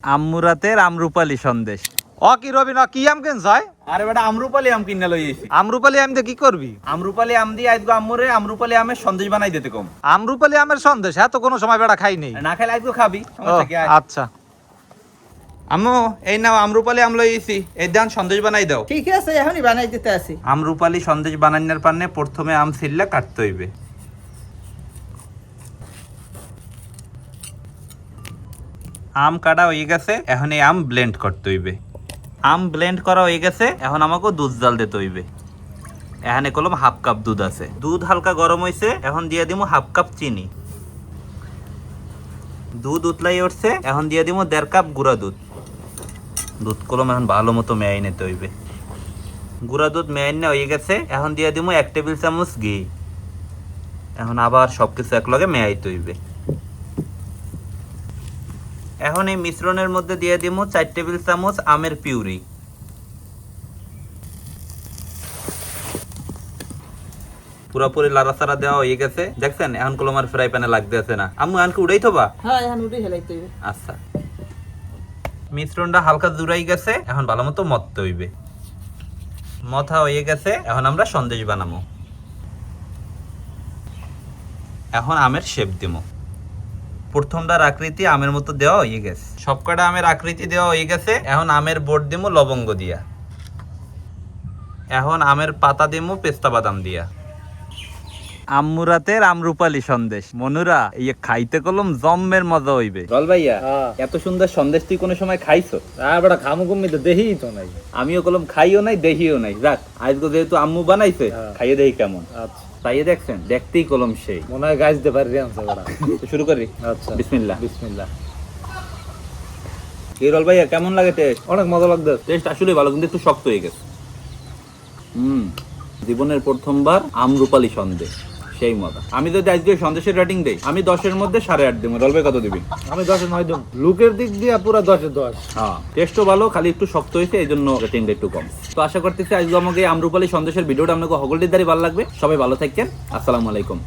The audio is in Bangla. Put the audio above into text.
আম্মুরাতের আমরুপালি সন্দেশ। ও কি রবিনা কি আম কেন যায়? আরে বেটা আমরুপালি আম কিনা লই আইছি। আমরুপালি আম দিয়ে কি করবি? আমরুপালি আম দিয়ে আজকে আম্মুরে আমরুপালি আমের সন্দেশ বানাই দিতে কম। আমরুপালি আমের সন্দেশ হ্যাঁ তো কোনো সময় বেড়া খাই নেই। না খাইলে আজকে খাবি, ও, সমস্যা কি? আয়। আচ্ছা আম্মু এই নাও আমরুপালি আম লই আইছি, এই দান সন্দেশ বানাই দাও। ঠিক আছে এখনই বানাই দিতে আসি। আমরুপালি সন্দেশ বানানোর পান্নে প্রথমে আম ছিললা কাটতে হইবে। আম কাটা হয়ে গেছে, এখন এই আম ব্লেন্ড করতে হইবে। আম ব্লেন্ড করা হয়ে গেছে, এখন আমাকে দুধ জাল দিতে হইবে। এখানে কলম হাফ কাপ দুধ আছে, দুধ হালকা গরম হইছে, এখন দিয়ে দিমু হাফ কাপ চিনি। দুধ উতলাই উঠছে, এখন দিয়ে দিমু 1.5 কাপ গুঁড়া দুধ। দুধ কলম এখন ভালো মতো মেয়াই নিতে হইবে। গুঁড়া দুধ মেয়াই নেওয়া হয়ে গেছে, এখন দিয়ে দিমু 1 টেবিল চামচ ঘি। এখন আবার সবকিছু একলগে মেয়াইতে হইবে। এখন এই মিশ্রণের মধ্যে দিয়ে দিমু 4 টেবিল চামচ আমের পিউরি। পুরোপুরি লাড়াচাড়া দেওয়া হয়ে গেছে, দেখছেন? এখন কলমার ফ্রাই প্যানে লাগতে আছে না। আম্মু আনকে উড়াই থবা? হ্যাঁ এখন উঠে হেলাইতে হইবে। আচ্ছা, মিশ্রণটা হালকা জুড়াই গেছে, এখন ভালো মতো মথতে হইবে। মথা হয়ে গেছে, এখন আমরা সন্দেশ বানাবো। এখন আমের শেপ দিমু। প্রথমটার আকৃতি আমের মতো দেওয়া হয়ে গেছে, সবকটা আমের আকৃতি দেওয়া হয়ে গেছে। এখন আমের বোট দিমু লবঙ্গ দিয়া। এখন আমের পাতা দিমু পেস্তা বাদাম দিয়া। আম্মুরাতের আমরুপালি সন্দেশ মনুরা এই খাইতে কলম জম্মের মজা হইবে। রল ভাইয়া, এত সুন্দর সন্দেশ তুই কোনো সময় খাইছো? বেটা খামু কমি তো দেহি তো নাই। আমিও কলম খাইও নাই, দেখিও নাই। যাক, আজকে যেহেতু আম্মু বানাইছে, খাইয়ে দেখি কেমন। আচ্ছা তাইয়ে দেখছেন, দেখতেই কলম সেই। মনে হয় গাছ দিতে পারি আনছে বেটা। তো শুরু করি। আচ্ছা বিসমিল্লাহ। বিসমিল্লাহ। কি রল ভাইয়া, কেমন লাগে টেস্ট? অনেক মজা লাগবে। টেস্ট আসলে ভালো, কিন্তু একটু শক্ত হয়ে গেছে। জীবনের প্রথমবার আমরুপালি সন্দেশ, সেই মজা। আমি যদি আজকে সন্দেশের রেটিং দেই, আমি 10-এর মধ্যে 8.5 দেবো। রল ভাই কত দিবি? আমি 10-9 দেব। লুকের দিক দিয়ে পুরো 10-10। হ্যাঁ, টেস্টও ভালো, খালি একটু শক্ত হয়েছে, এই জন্য রেটিংটা একটু কম। তো আশা করতেছি আজকে আমাকে এই আমরুপালি সন্দেশের ভিডিওটা আপনাকে হগলটির দ্বারা ভালো লাগবে। সবাই ভালো থাকেন, আসসালামু আলাইকুম।